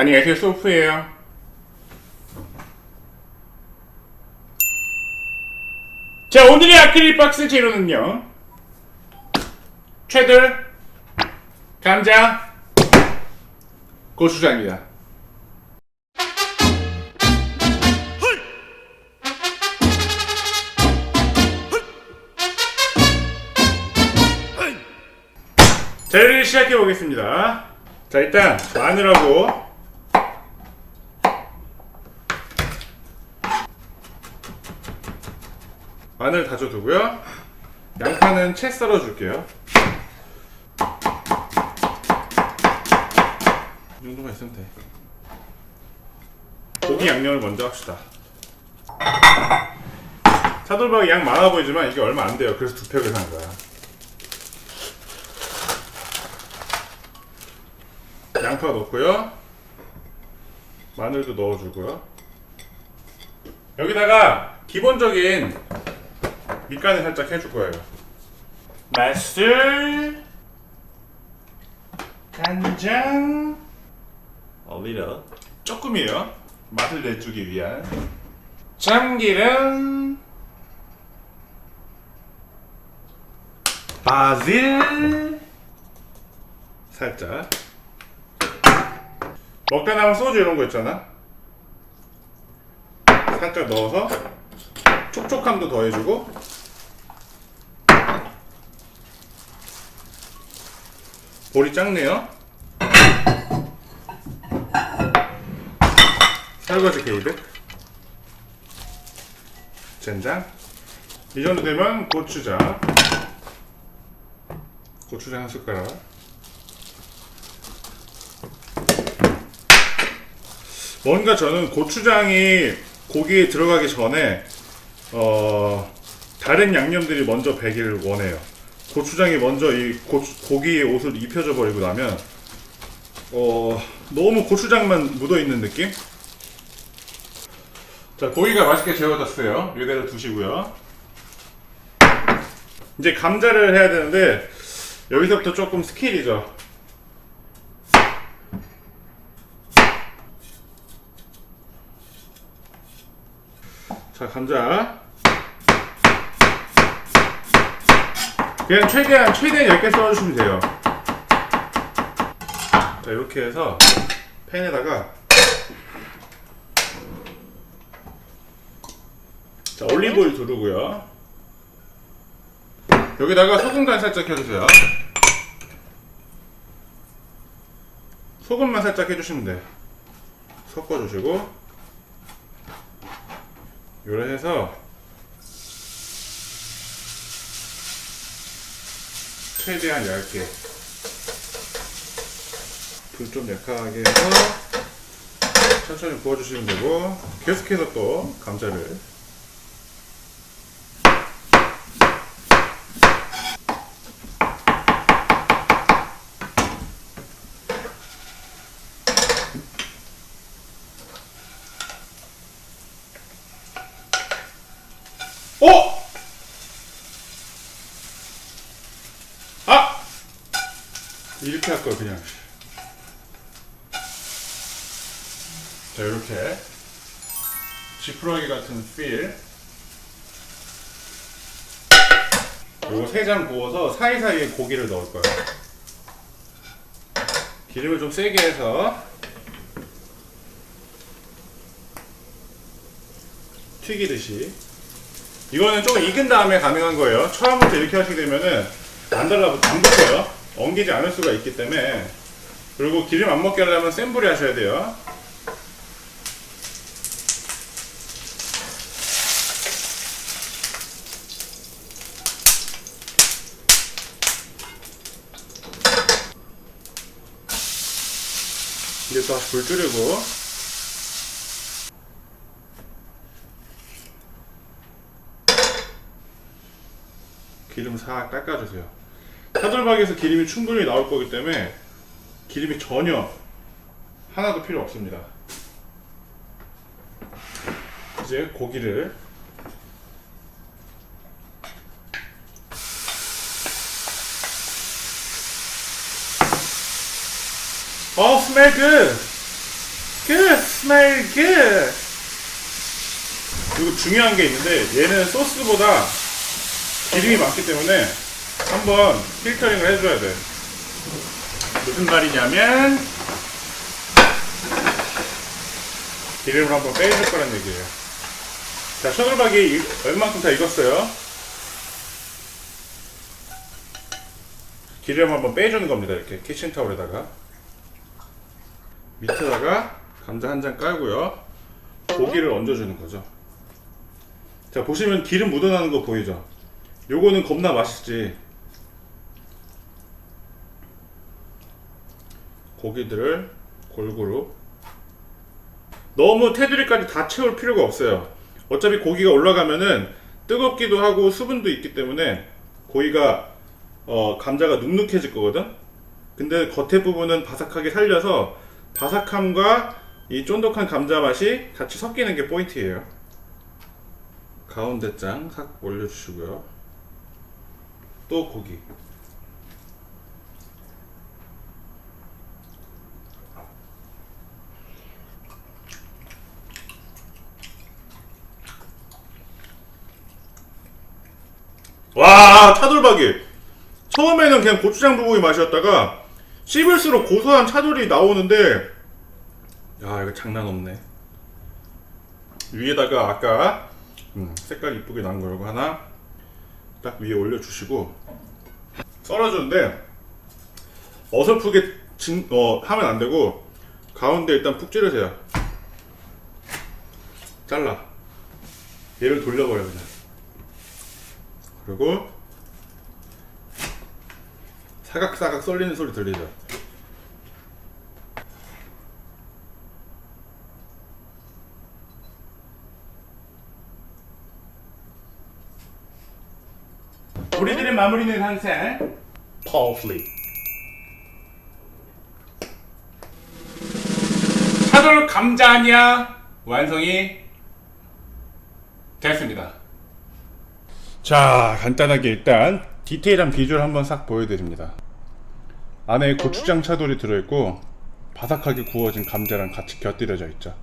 안녕하세요, 소프예요. 자, 오늘의 아크릴 박스 재료는요, 채들, 감자, 고추장입니다. 재료를 시작해 보겠습니다. 자, 일단 마늘하고 마늘 다져두고요. 양파는 채 썰어줄게요. 이 정도만 있으면 돼. 고기 양념을 먼저 합시다. 차돌박이 양 많아 보이지만 이게 얼마 안 돼요. 그래서 2팩을 산 거야. 양파 넣고요. 마늘도 넣어주고요. 여기다가 기본적인 밑간을 살짝 해줄 거예요. 맛술, 간장, little. 조금이에요. 맛을 내주기 위한 참기름, 바질, 살짝. 먹다 남은 소주 이런 거 있잖아. 살짝 넣어서 촉촉함도 더해주고, 볼이 작네요. 설거지 게이드, 젠장. 이 정도 되면 고추장 한 숟가락. 뭔가 저는 고추장이 고기에 들어가기 전에 다른 양념들이 먼저 배기를 원해요. 고추장이 먼저 이 고기에 옷을 입혀져 버리고 나면 너무 고추장만 묻어있는 느낌? 자, 고기가 맛있게 재워졌어요. 이대로 두시고요. 이제 감자를 해야 되는데 여기서부터 조금 스킬이죠. 자, 감자 그냥 최대한 10개 썰어주시면 돼요. 자, 이렇게 해서 팬에다가, 자, 올리브오일 두르고요. 여기다가 소금간 살짝 해주세요. 소금만 살짝 해주시면 돼. 섞어주시고, 요래 해서 최대한 얇게, 불 좀 약하게 해서 천천히 구워주시면 되고, 계속해서 또 감자를 이렇게 할 걸 그냥. 자, 이렇게 지푸라기 같은 필. 요거 3장 구워서 사이사이에 고기를 넣을 거예요. 기름을 좀 세게 해서 튀기듯이. 이거는 조금 익은 다음에 가능한 거예요. 처음부터 이렇게 하시게 되면은 안 붙어요. 엉기지 않을 수가 있기 때문에. 그리고 기름 안 먹게 하려면 센 불에 하셔야 돼요. 이제 또 다시 불 줄이고, 기름 싹 닦아주세요. 차돌박이에서 기름이 충분히 나올 거기 때문에 기름이 전혀 하나도 필요 없습니다. 이제 고기를 smell good. Good, smell good. 그리고 중요한 게 있는데 얘는 소스보다 기름이 많기 때문에 한번 필터링을 해줘야 돼. 무슨 말이냐면 기름을 한번 빼줄 거란 얘기예요. 자, 차돌박이 얼만큼 다 익었어요. 기름 한번 빼주는 겁니다. 이렇게 키친타올에다가 밑에다가 감자 한 장 깔고요. 고기를 얹어주는 거죠. 자, 보시면 기름 묻어나는 거 보이죠? 요거는 겁나 맛있지. 고기들을 골고루, 너무 테두리까지 다 채울 필요가 없어요. 어차피 고기가 올라가면은 뜨겁기도 하고 수분도 있기 때문에 고기가 감자가 눅눅해질 거거든. 근데 겉에 부분은 바삭하게 살려서 바삭함과 이 쫀득한 감자 맛이 같이 섞이는 게 포인트예요. 가운데 장 싹 올려주시고요. 또 고기. 와, 차돌박이. 처음에는 그냥 고추장 불고기 맛이었다가 씹을수록 고소한 차돌이 나오는데, 야, 이거 장난 없네. 위에다가 아까 색깔 이쁘게 난 거 이거 하나 딱 위에 올려주시고 썰어주는데 어설프게 하면 안 되고 가운데 일단 푹 찌르세요. 잘라. 얘를 돌려버려 그냥. 그리고 사각사각 썰리는 소리 들리죠? 우리들의 마무리는 항상 퍼플리. 차돌 감자냐 완성이 됐습니다. 자, 간단하게 일단 디테일한 비주얼 한번 싹 보여드립니다. 안에 고추장 차돌이 들어있고 바삭하게 구워진 감자랑 같이 곁들여져 있죠.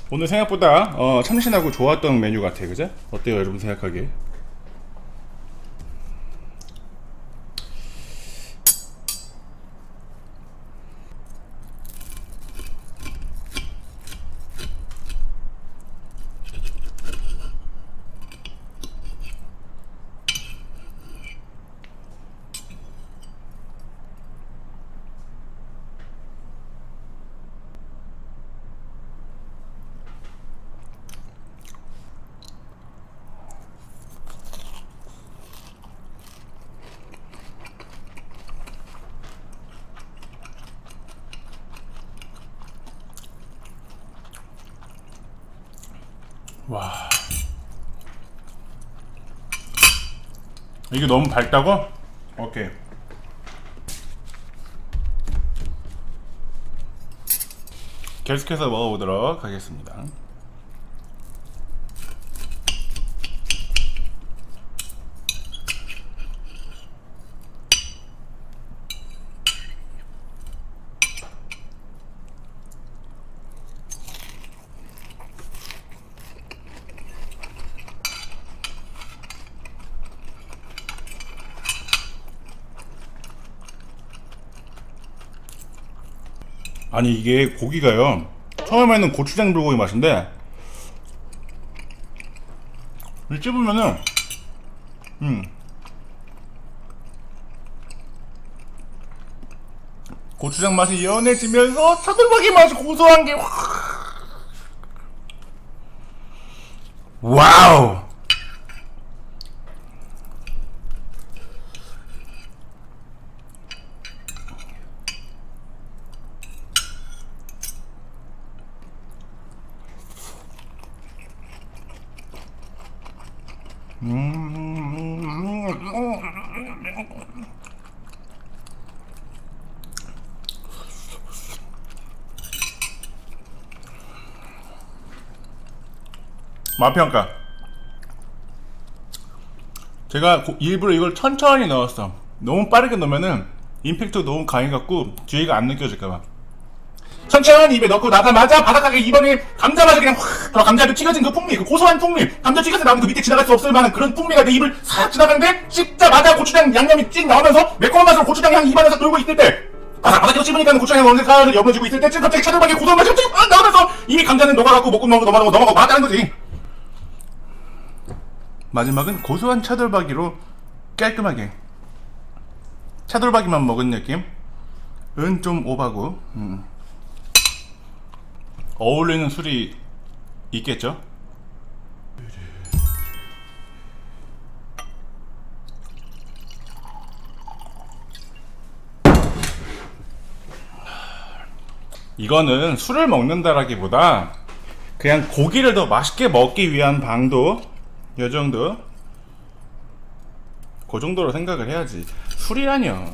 오늘 생각보다 참신하고 좋았던 메뉴 같아요. 그죠? 어때요 여러분 생각하기에? 와, 이게 너무 밝다고? 오케이. 계속해서 먹어보도록 하겠습니다. 아니 이게 고기가요, 처음에는 고추장 불고기 맛인데 씹으면은 고추장 맛이 연해지면서 차돌박이 맛이 고소한 게 확. 와우. 맛평가. 제가 일부러 이걸 천천히 넣었어. 너무 빠르게 넣으면은 임팩트 너무 강해갖고 뒤에가 안 느껴질까봐. 천천히 입에 넣고 나가자마자 바닥하게 입안에 감자마자 그냥 확 감자도 튀겨진 그 풍미, 그 고소한 풍미, 감자 튀겨서 나오면 그 밑에 지나갈 수 없을 만한 그런 풍미가 내 입을 싹 지나가는데 씹자마자 고추장 양념이 찍 나오면서 매콤한 맛으로 고추장 향이 입안에서 돌고 있을 때 바삭바삭해서 씹으니까 고추장 향이 어느새 살을 여물어지고 있을 때쯤 갑자기 차돌박이 고소한 맛이 갑자기 막 나오면서 이미 감자는 녹아갖고 목금 넘어가고 맞다는 거지. 마지막은 고소한 차돌박이로 깔끔하게 차돌박이만 먹은 느낌? 은 좀 오바고 어울리는 술이 있겠죠? 이거는 술을 먹는다라기보다 그냥 고기를 더 맛있게 먹기 위한 방도 요 정도 그 정도로 생각을 해야지. 술이라뇨.